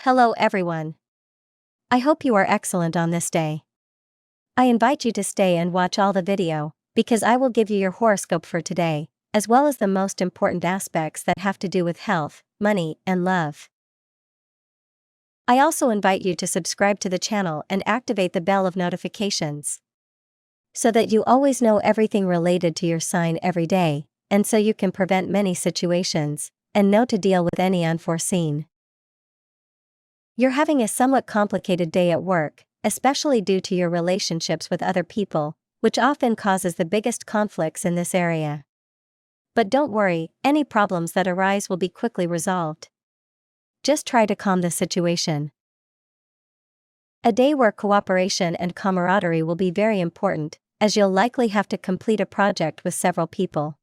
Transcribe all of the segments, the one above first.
Hello everyone. I hope you are excellent on this day. I invite you to stay and watch all the video, because I will give you your horoscope for today, as well as the most important aspects that have to do with health, money, and love. I also invite you to subscribe to the channel and activate the bell of notifications, so that you always know everything related to your sign every day, and so you can prevent many situations, and know to deal with any unforeseen. You're having a somewhat complicated day at work, especially due to your relationships with other people, which often causes the biggest conflicts in this area. But don't worry, any problems that arise will be quickly resolved. Just try to calm the situation. A day where cooperation and camaraderie will be very important, as you'll likely have to complete a project with several people.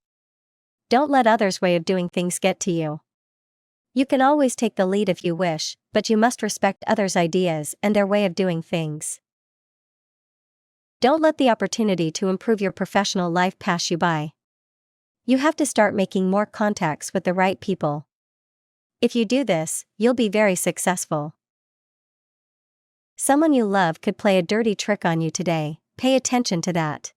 Don't let others' way of doing things get to you. You can always take the lead if you wish, but you must respect others' ideas and their way of doing things. Don't let the opportunity to improve your professional life pass you by. You have to start making more contacts with the right people. If you do this, you'll be very successful. Someone you love could play a dirty trick on you today. Pay attention to that.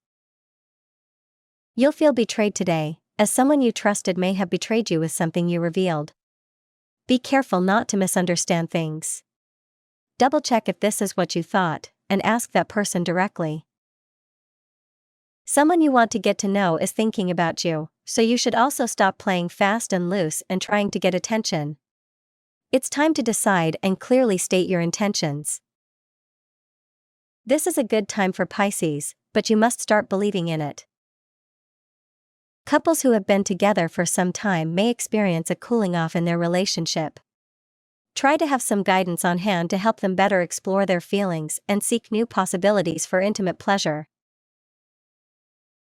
You'll feel betrayed today, as someone you trusted may have betrayed you with something you revealed. Be careful not to misunderstand things. Double-check if this is what you thought, and ask that person directly. Someone you want to get to know is thinking about you, so you should also stop playing fast and loose and trying to get attention. It's time to decide and clearly state your intentions. This is a good time for Pisces, but you must start believing in it. Couples who have been together for some time may experience a cooling off in their relationship. Try to have some guidance on hand to help them better explore their feelings and seek new possibilities for intimate pleasure.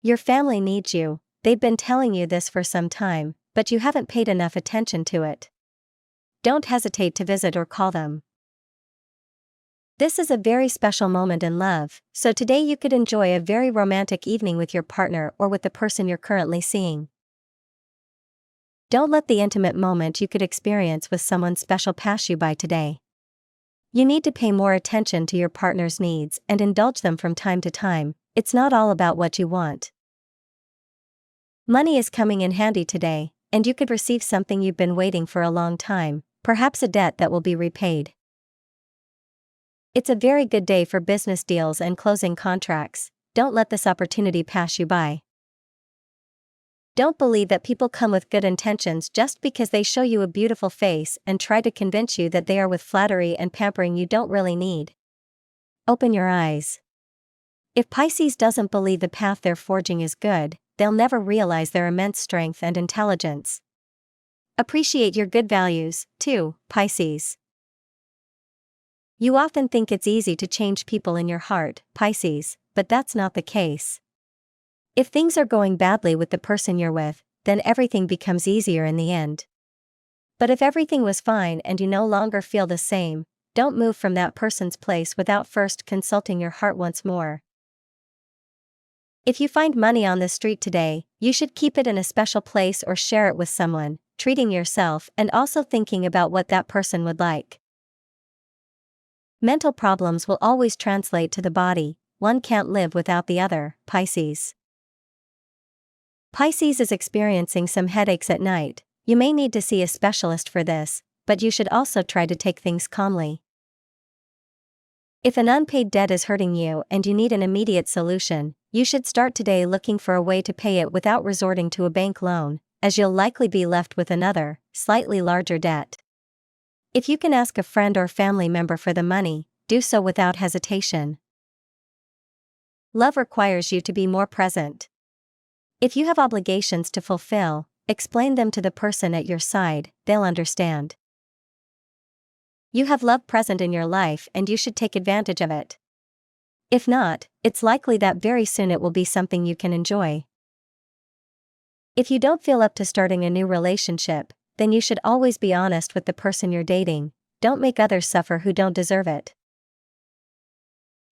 Your family needs you. They've been telling you this for some time, but you haven't paid enough attention to it. Don't hesitate to visit or call them. This is a very special moment in love, so today you could enjoy a very romantic evening with your partner or with the person you're currently seeing. Don't let the intimate moment you could experience with someone special pass you by today. You need to pay more attention to your partner's needs and indulge them from time to time. It's not all about what you want. Money is coming in handy today, and you could receive something you've been waiting for a long time, perhaps a debt that will be repaid. It's a very good day for business deals and closing contracts. Don't let this opportunity pass you by. Don't believe that people come with good intentions just because they show you a beautiful face and try to convince you that they are with flattery and pampering you don't really need. Open your eyes. If Pisces doesn't believe the path they're forging is good, they'll never realize their immense strength and intelligence. Appreciate your good values, too, Pisces. You often think it's easy to change people in your heart, Pisces, but that's not the case. If things are going badly with the person you're with, then everything becomes easier in the end. But if everything was fine and you no longer feel the same, don't move from that person's place without first consulting your heart once more. If you find money on the street today, you should keep it in a special place or share it with someone, treating yourself and also thinking about what that person would like. Mental problems will always translate to the body. One can't live without the other, Pisces. Pisces is experiencing some headaches at night. You may need to see a specialist for this, but you should also try to take things calmly. If an unpaid debt is hurting you and you need an immediate solution, you should start today looking for a way to pay it without resorting to a bank loan, as you'll likely be left with another, slightly larger debt. If you can ask a friend or family member for the money, do so without hesitation. Love requires you to be more present. If you have obligations to fulfill, explain them to the person at your side, they'll understand. You have love present in your life and you should take advantage of it. If not, it's likely that very soon it will be something you can enjoy. If you don't feel up to starting a new relationship, then you should always be honest with the person you're dating. Don't make others suffer who don't deserve it.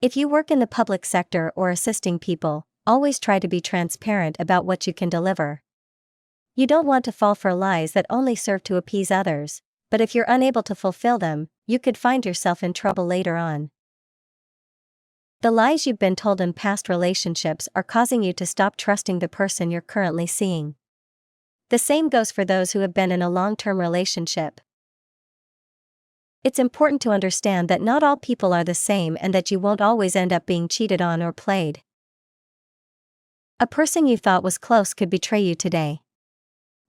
If you work in the public sector or assisting people, always try to be transparent about what you can deliver. You don't want to fall for lies that only serve to appease others, but if you're unable to fulfill them, you could find yourself in trouble later on. The lies you've been told in past relationships are causing you to stop trusting the person you're currently seeing. The same goes for those who have been in a long-term relationship. It's important to understand that not all people are the same and that you won't always end up being cheated on or played. A person you thought was close could betray you today.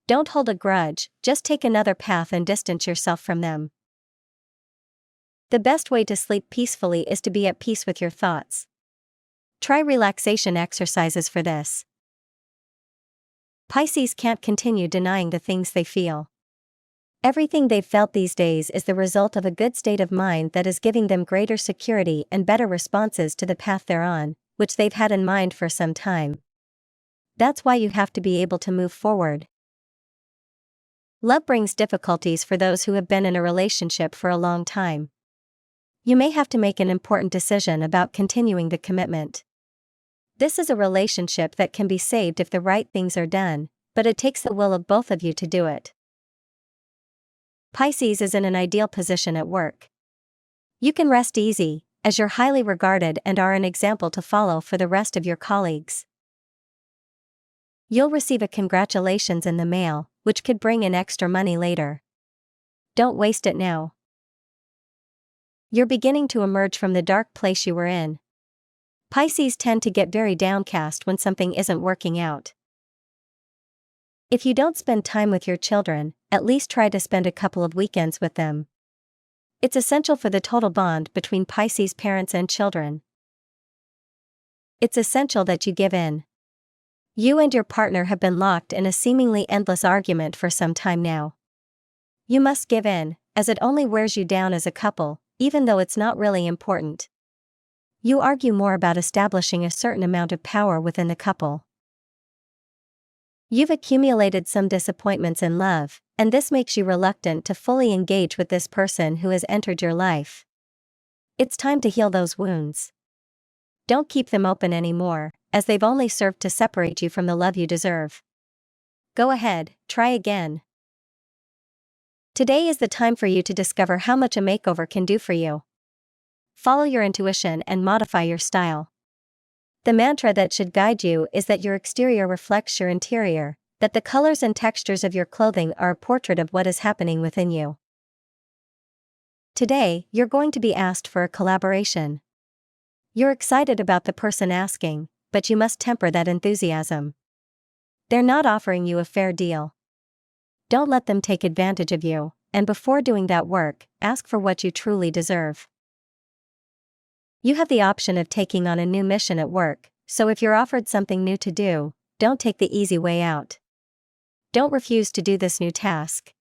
Don't hold a grudge, just take another path and distance yourself from them. The best way to sleep peacefully is to be at peace with your thoughts. Try relaxation exercises for this. Pisces can't continue denying the things they feel. Everything they've felt these days is the result of a good state of mind that is giving them greater security and better responses to the path they're on, which they've had in mind for some time. That's why you have to be able to move forward. Love brings difficulties for those who have been in a relationship for a long time. You may have to make an important decision about continuing the commitment. This is a relationship that can be saved if the right things are done, but it takes the will of both of you to do it. Pisces is in an ideal position at work. You can rest easy, as you're highly regarded and are an example to follow for the rest of your colleagues. You'll receive a congratulations in the mail, which could bring in extra money later. Don't waste it now. You're beginning to emerge from the dark place you were in. Pisces tend to get very downcast when something isn't working out. If you don't spend time with your children, at least try to spend a couple of weekends with them. It's essential for the total bond between Pisces parents and children. It's essential that you give in. You and your partner have been locked in a seemingly endless argument for some time now. You must give in, as it only wears you down as a couple, even though it's not really important. You argue more about establishing a certain amount of power within the couple. You've accumulated some disappointments in love, and this makes you reluctant to fully engage with this person who has entered your life. It's time to heal those wounds. Don't keep them open anymore, as they've only served to separate you from the love you deserve. Go ahead, try again. Today is the time for you to discover how much a makeover can do for you. Follow your intuition and modify your style. The mantra that should guide you is that your exterior reflects your interior, that the colors and textures of your clothing are a portrait of what is happening within you. Today, you're going to be asked for a collaboration. You're excited about the person asking, but you must temper that enthusiasm. They're not offering you a fair deal. Don't let them take advantage of you, and before doing that work, ask for what you truly deserve. You have the option of taking on a new mission at work, so if you're offered something new to do, don't take the easy way out. Don't refuse to do this new task.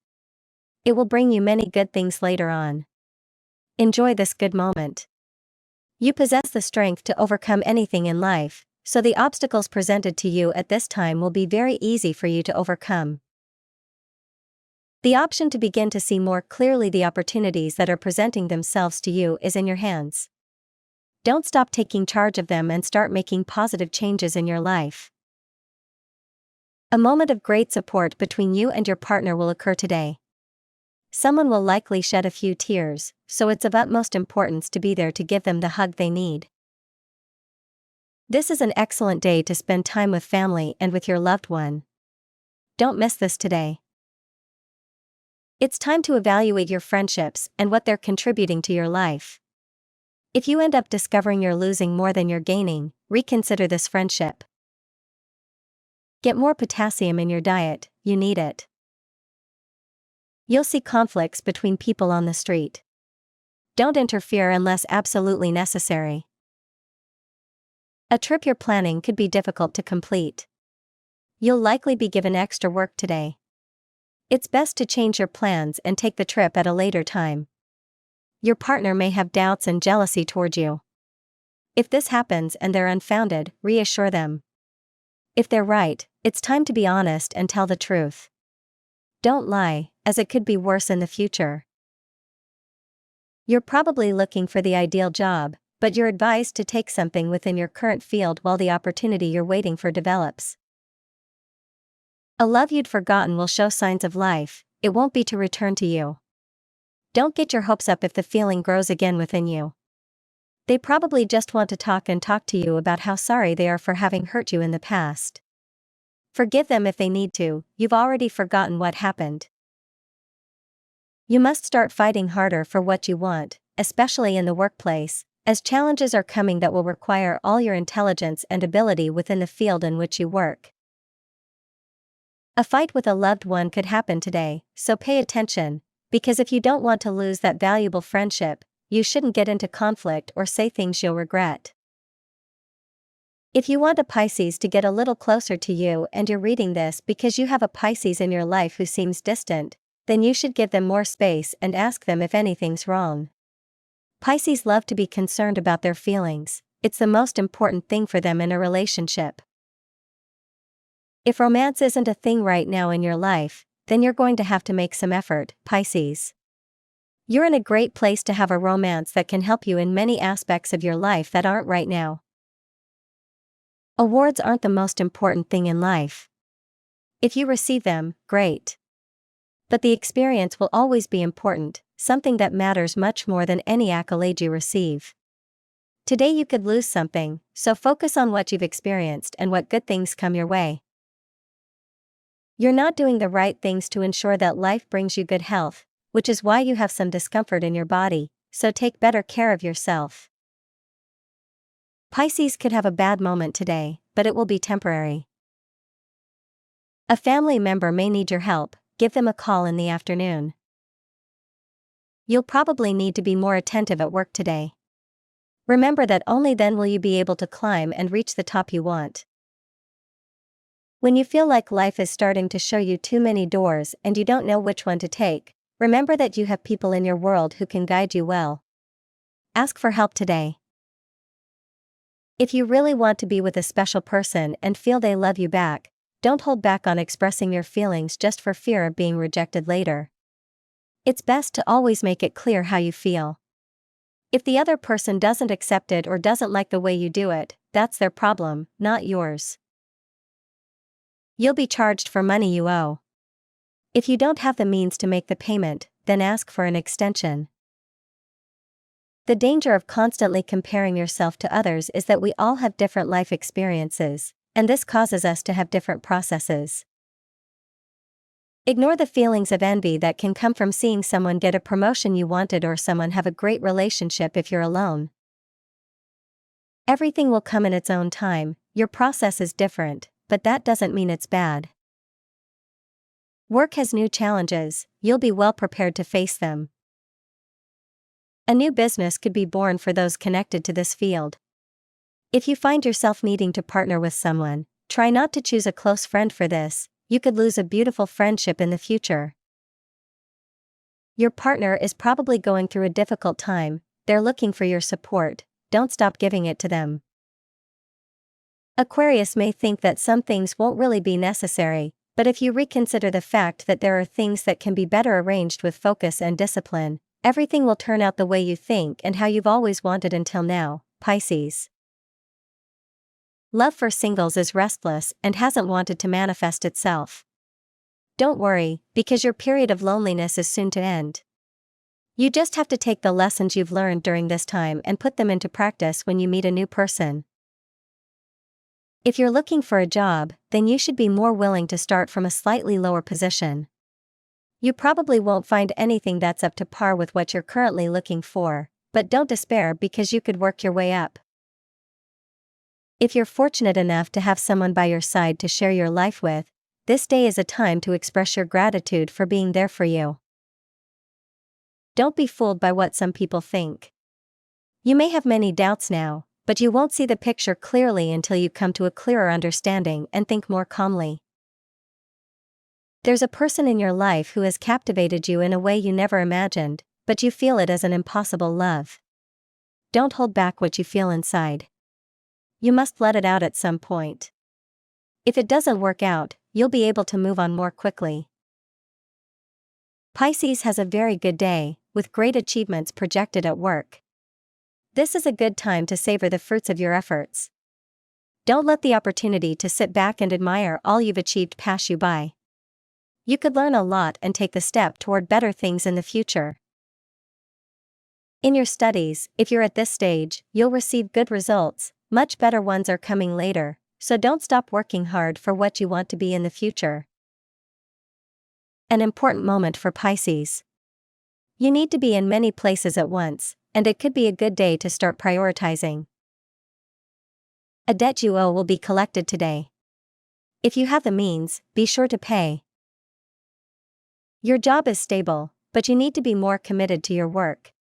It will bring you many good things later on. Enjoy this good moment. You possess the strength to overcome anything in life, so the obstacles presented to you at this time will be very easy for you to overcome. The option to begin to see more clearly the opportunities that are presenting themselves to you is in your hands. Don't stop taking charge of them and start making positive changes in your life. A moment of great support between you and your partner will occur today. Someone will likely shed a few tears, so it's of utmost importance to be there to give them the hug they need. This is an excellent day to spend time with family and with your loved one. Don't miss this today. It's time to evaluate your friendships and what they're contributing to your life. If you end up discovering you're losing more than you're gaining, reconsider this friendship. Get more potassium in your diet, you need it. You'll see conflicts between people on the street. Don't interfere unless absolutely necessary. A trip you're planning could be difficult to complete. You'll likely be given extra work today. It's best to change your plans and take the trip at a later time. Your partner may have doubts and jealousy toward you. If this happens and they're unfounded, reassure them. If they're right, it's time to be honest and tell the truth. Don't lie, as it could be worse in the future. You're probably looking for the ideal job, but you're advised to take something within your current field while the opportunity you're waiting for develops. A love you'd forgotten will show signs of life, it won't be to return to you. Don't get your hopes up if the feeling grows again within you. They probably just want to talk to you about how sorry they are for having hurt you in the past. Forgive them if they need to, you've already forgotten what happened. You must start fighting harder for what you want, especially in the workplace, as challenges are coming that will require all your intelligence and ability within the field in which you work. A fight with a loved one could happen today, so pay attention, because if you don't want to lose that valuable friendship, you shouldn't get into conflict or say things you'll regret. If you want a Pisces to get a little closer to you and you're reading this because you have a Pisces in your life who seems distant, then you should give them more space and ask them if anything's wrong. Pisces love to be concerned about their feelings, it's the most important thing for them in a relationship. If romance isn't a thing right now in your life, then you're going to have to make some effort, Pisces. You're in a great place to have a romance that can help you in many aspects of your life that aren't right now. Awards aren't the most important thing in life. If you receive them, great. But the experience will always be important, something that matters much more than any accolade you receive. Today you could lose something, so focus on what you've experienced and what good things come your way. You're not doing the right things to ensure that life brings you good health, which is why you have some discomfort in your body, so take better care of yourself. Pisces could have a bad moment today, but it will be temporary. A family member may need your help, give them a call in the afternoon. You'll probably need to be more attentive at work today. Remember that only then will you be able to climb and reach the top you want. When you feel like life is starting to show you too many doors and you don't know which one to take, remember that you have people in your world who can guide you well. Ask for help today. If you really want to be with a special person and feel they love you back, don't hold back on expressing your feelings just for fear of being rejected later. It's best to always make it clear how you feel. If the other person doesn't accept it or doesn't like the way you do it, that's their problem, not yours. You'll be charged for money you owe. If you don't have the means to make the payment, then ask for an extension. The danger of constantly comparing yourself to others is that we all have different life experiences, and this causes us to have different processes. Ignore the feelings of envy that can come from seeing someone get a promotion you wanted or someone have a great relationship if you're alone. Everything will come in its own time, your process is different, but that doesn't mean it's bad. Work has new challenges, you'll be well prepared to face them. A new business could be born for those connected to this field. If you find yourself needing to partner with someone, try not to choose a close friend for this, you could lose a beautiful friendship in the future. Your partner is probably going through a difficult time, they're looking for your support, don't stop giving it to them. Aquarius may think that some things won't really be necessary, but if you reconsider the fact that there are things that can be better arranged with focus and discipline, everything will turn out the way you think and how you've always wanted until now, Pisces. Love for singles is restless and hasn't wanted to manifest itself. Don't worry, because your period of loneliness is soon to end. You just have to take the lessons you've learned during this time and put them into practice when you meet a new person. If you're looking for a job, then you should be more willing to start from a slightly lower position. You probably won't find anything that's up to par with what you're currently looking for, but don't despair because you could work your way up. If you're fortunate enough to have someone by your side to share your life with, this day is a time to express your gratitude for being there for you. Don't be fooled by what some people think. You may have many doubts now, but you won't see the picture clearly until you come to a clearer understanding and think more calmly. There's a person in your life who has captivated you in a way you never imagined, but you feel it as an impossible love. Don't hold back what you feel inside. You must let it out at some point. If it doesn't work out, you'll be able to move on more quickly. Pisces has a very good day, with great achievements projected at work. This is a good time to savor the fruits of your efforts. Don't let the opportunity to sit back and admire all you've achieved pass you by. You could learn a lot and take the step toward better things in the future. In your studies, if you're at this stage, you'll receive good results, much better ones are coming later, so don't stop working hard for what you want to be in the future. An important moment for Pisces. You need to be in many places at once, and it could be a good day to start prioritizing. A debt you owe will be collected today. If you have the means, be sure to pay. Your job is stable, but you need to be more committed to your work.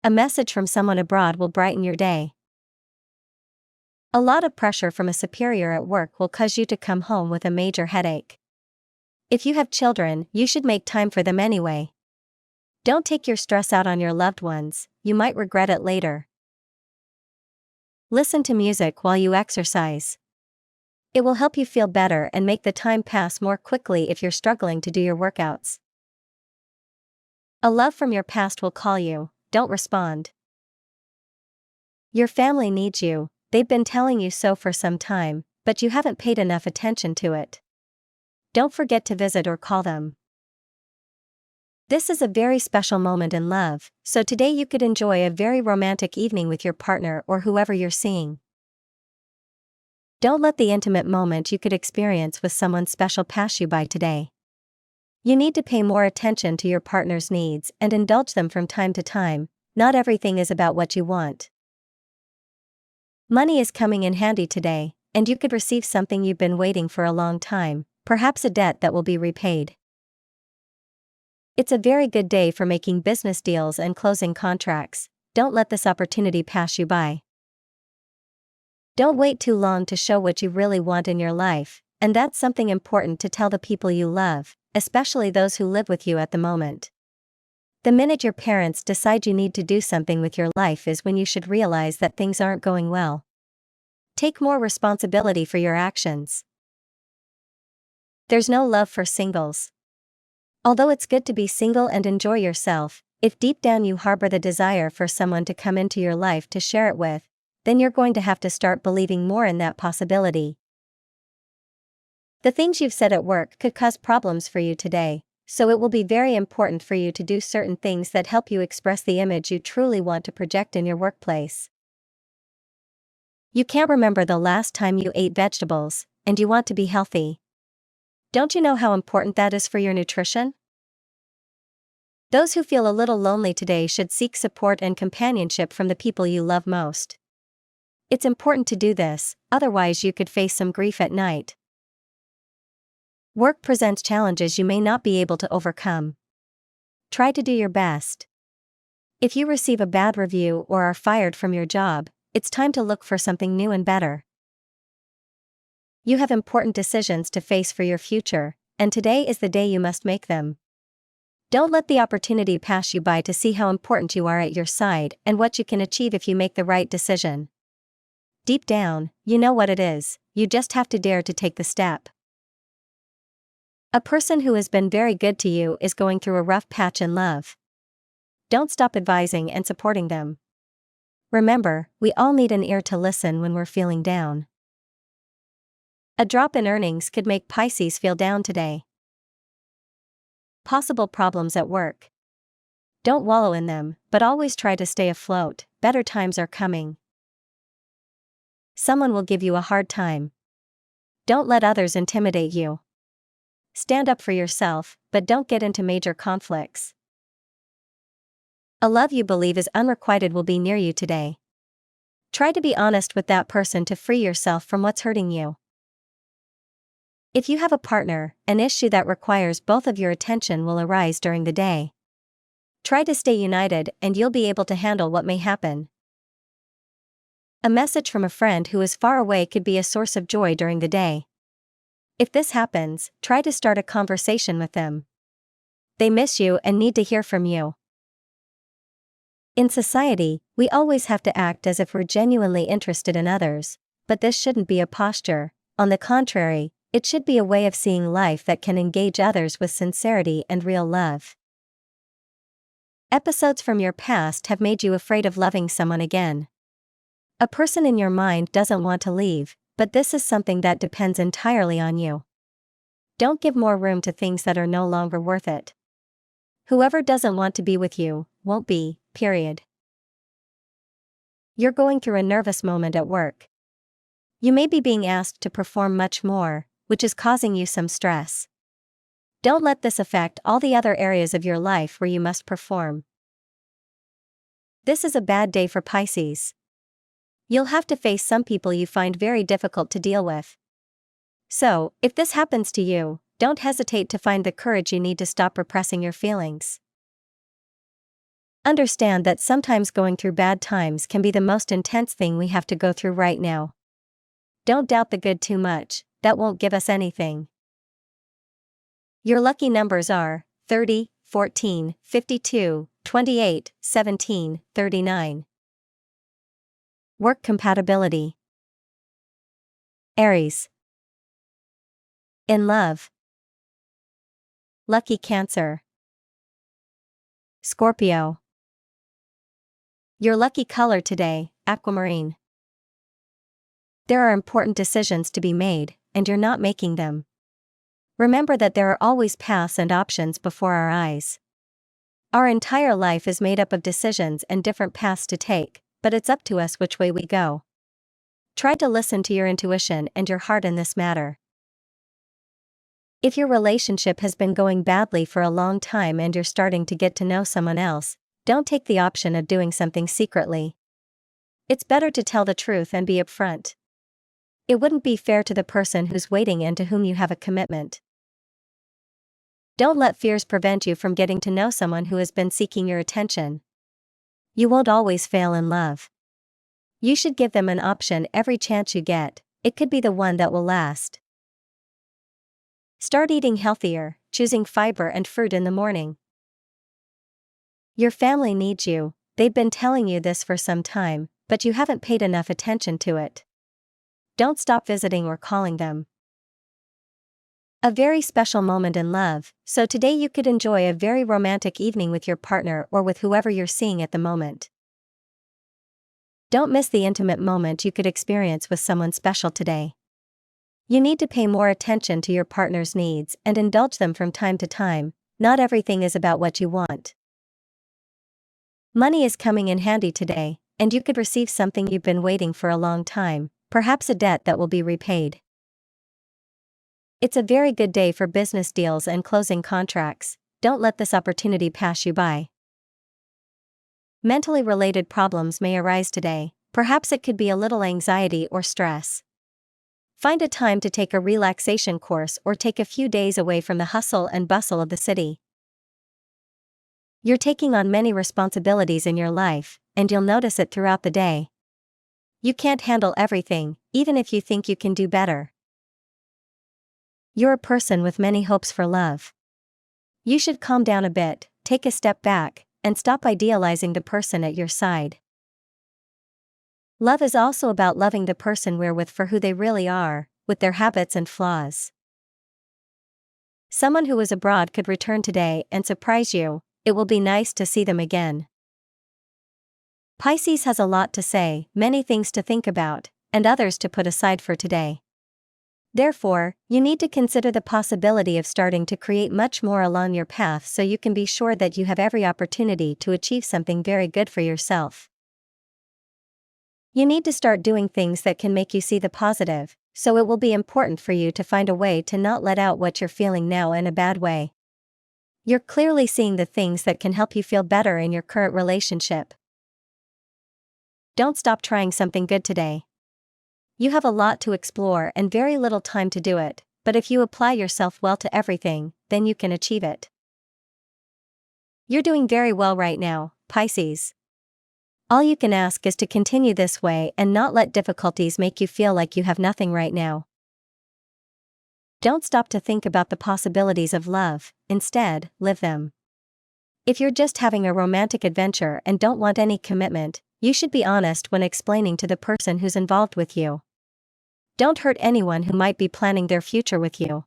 A message from someone abroad will brighten your day. A lot of pressure from a superior at work will cause you to come home with a major headache. If you have children, you should make time for them anyway. Don't take your stress out on your loved ones, you might regret it later. Listen to music while you exercise. It will help you feel better and make the time pass more quickly if you're struggling to do your workouts. A love from your past will call you, don't respond. Your family needs you, they've been telling you so for some time, but you haven't paid enough attention to it. Don't forget to visit or call them. This is a very special moment in love, so today you could enjoy a very romantic evening with your partner or whoever you're seeing. Don't let the intimate moment you could experience with someone special pass you by today. You need to pay more attention to your partner's needs and indulge them from time to time. Not everything is about what you want. Money is coming in handy today, and you could receive something you've been waiting for a long time, perhaps a debt that will be repaid. It's a very good day for making business deals and closing contracts. Don't let this opportunity pass you by. Don't wait too long to show what you really want in your life, and that's something important to tell the people you love, especially those who live with you at the moment. The minute your parents decide you need to do something with your life is when you should realize that things aren't going well. Take more responsibility for your actions. There's no love for singles. Although it's good to be single and enjoy yourself, if deep down you harbor the desire for someone to come into your life to share it with, then you're going to have to start believing more in that possibility. The things you've said at work could cause problems for you today, so it will be very important for you to do certain things that help you express the image you truly want to project in your workplace. You can't remember the last time you ate vegetables, and you want to be healthy. Don't you know how important that is for your nutrition? Those who feel a little lonely today should seek support and companionship from the people you love most. It's important to do this, otherwise you could face some grief at night. Work presents challenges you may not be able to overcome. Try to do your best. If you receive a bad review or are fired from your job, it's time to look for something new and better. You have important decisions to face for your future, and today is the day you must make them. Don't let the opportunity pass you by to see how important you are at your side and what you can achieve if you make the right decision. Deep down, you know what it is, you just have to dare to take the step. A person who has been very good to you is going through a rough patch in love. Don't stop advising and supporting them. Remember, we all need an ear to listen when we're feeling down. A drop in earnings could make Pisces feel down today. Possible problems at work. Don't wallow in them, but always try to stay afloat, better times are coming. Someone will give you a hard time. Don't let others intimidate you. Stand up for yourself, but don't get into major conflicts. A love you believe is unrequited will be near you today. Try to be honest with that person to free yourself from what's hurting you. If you have a partner, an issue that requires both of your attention will arise during the day. Try to stay united and you'll be able to handle what may happen. A message from a friend who is far away could be a source of joy during the day. If this happens, try to start a conversation with them. They miss you and need to hear from you. In society, we always have to act as if we're genuinely interested in others, but this shouldn't be a posture. On the contrary, it should be a way of seeing life that can engage others with sincerity and real love. Episodes from your past have made you afraid of loving someone again. A person in your mind doesn't want to leave, but this is something that depends entirely on you. Don't give more room to things that are no longer worth it. Whoever doesn't want to be with you, won't be, period. You're going through a nervous moment at work. You may be being asked to perform much more, which is causing you some stress. Don't let this affect all the other areas of your life where you must perform. This is a bad day for Pisces. You'll have to face some people you find very difficult to deal with. So, if this happens to you, don't hesitate to find the courage you need to stop repressing your feelings. Understand that sometimes going through bad times can be the most intense thing we have to go through right now. Don't doubt the good too much, that won't give us anything. Your lucky numbers are 30, 14, 52, 28, 17, 39. Work compatibility. Aries. In love. Lucky Cancer. Scorpio. Your lucky color today, aquamarine. There are important decisions to be made, and you're not making them. Remember that there are always paths and options before our eyes. Our entire life is made up of decisions and different paths to take, but it's up to us which way we go. Try to listen to your intuition and your heart in this matter. If your relationship has been going badly for a long time and you're starting to get to know someone else, don't take the option of doing something secretly. It's better to tell the truth and be upfront. It wouldn't be fair to the person who's waiting and to whom you have a commitment. Don't let fears prevent you from getting to know someone who has been seeking your attention. You won't always fail in love. You should give them an option every chance you get, it could be the one that will last. Start eating healthier, choosing fiber and fruit in the morning. Your family needs you, they've been telling you this for some time, but you haven't paid enough attention to it. Don't stop visiting or calling them. A very special moment in love, so today you could enjoy a very romantic evening with your partner or with whoever you're seeing at the moment. Don't miss the intimate moment you could experience with someone special today. You need to pay more attention to your partner's needs and indulge them from time to time. Not everything is about what you want. Money is coming in handy today, and you could receive something you've been waiting for a long time, perhaps a debt that will be repaid. It's a very good day for business deals and closing contracts. Don't let this opportunity pass you by. Mentally related problems may arise today, perhaps it could be a little anxiety or stress. Find a time to take a relaxation course or take a few days away from the hustle and bustle of the city. You're taking on many responsibilities in your life, and you'll notice it throughout the day. You can't handle everything, even if you think you can do better. You're a person with many hopes for love. You should calm down a bit, take a step back, and stop idealizing the person at your side. Love is also about loving the person we're with for who they really are, with their habits and flaws. Someone who was abroad could return today and surprise you. It will be nice to see them again. Pisces has a lot to say, many things to think about, and others to put aside for today. Therefore, you need to consider the possibility of starting to create much more along your path so you can be sure that you have every opportunity to achieve something very good for yourself. You need to start doing things that can make you see the positive, so it will be important for you to find a way to not let out what you're feeling now in a bad way. You're clearly seeing the things that can help you feel better in your current relationship. Don't stop trying something good today. You have a lot to explore and very little time to do it, but if you apply yourself well to everything, then you can achieve it. You're doing very well right now, Pisces. All you can ask is to continue this way and not let difficulties make you feel like you have nothing right now. Don't stop to think about the possibilities of love, instead, live them. If you're just having a romantic adventure and don't want any commitment, you should be honest when explaining to the person who's involved with you. Don't hurt anyone who might be planning their future with you.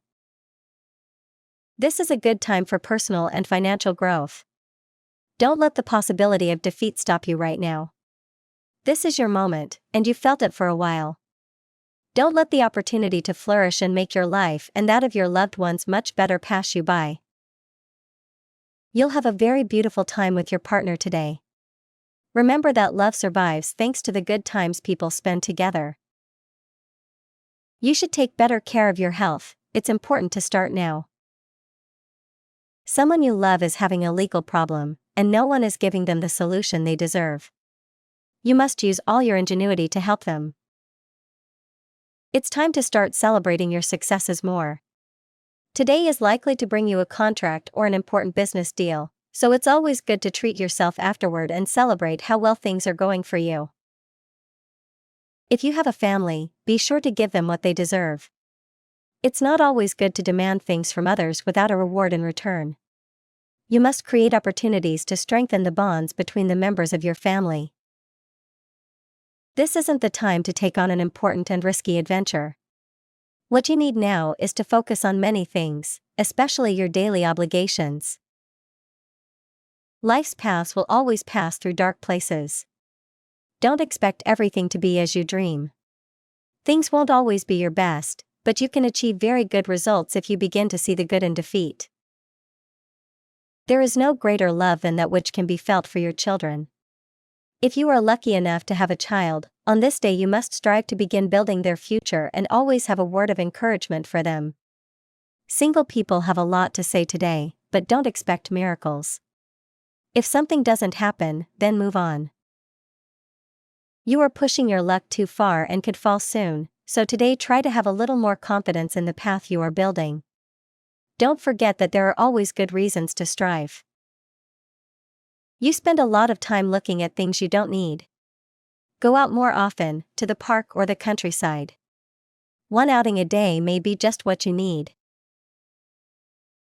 This is a good time for personal and financial growth. Don't let the possibility of defeat stop you right now. This is your moment, and you've felt it for a while. Don't let the opportunity to flourish and make your life and that of your loved ones much better pass you by. You'll have a very beautiful time with your partner today. Remember that love survives thanks to the good times people spend together. You should take better care of your health, it's important to start now. Someone you love is having a legal problem, and no one is giving them the solution they deserve. You must use all your ingenuity to help them. It's time to start celebrating your successes more. Today is likely to bring you a contract or an important business deal, so it's always good to treat yourself afterward and celebrate how well things are going for you. If you have a family, be sure to give them what they deserve. It's not always good to demand things from others without a reward in return. You must create opportunities to strengthen the bonds between the members of your family. This isn't the time to take on an important and risky adventure. What you need now is to focus on many things, especially your daily obligations. Life's paths will always pass through dark places. Don't expect everything to be as you dream. Things won't always be your best, but you can achieve very good results if you begin to see the good in defeat. There is no greater love than that which can be felt for your children. If you are lucky enough to have a child, on this day you must strive to begin building their future and always have a word of encouragement for them. Single people have a lot to say today, but don't expect miracles. If something doesn't happen, then move on. You are pushing your luck too far and could fall soon, so today try to have a little more confidence in the path you are building. Don't forget that there are always good reasons to strive. You spend a lot of time looking at things you don't need. Go out more often, to the park or the countryside. One outing a day may be just what you need.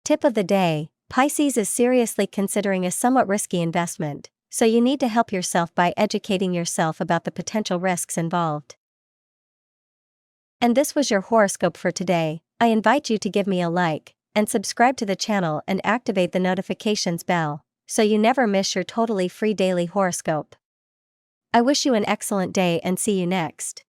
Tip of the day: Pisces is seriously considering a somewhat risky investment, so you need to help yourself by educating yourself about the potential risks involved. And this was your horoscope for today. I invite you to give me a like, and subscribe to the channel and activate the notifications bell, so you never miss your totally free daily horoscope. I wish you an excellent day and see you next.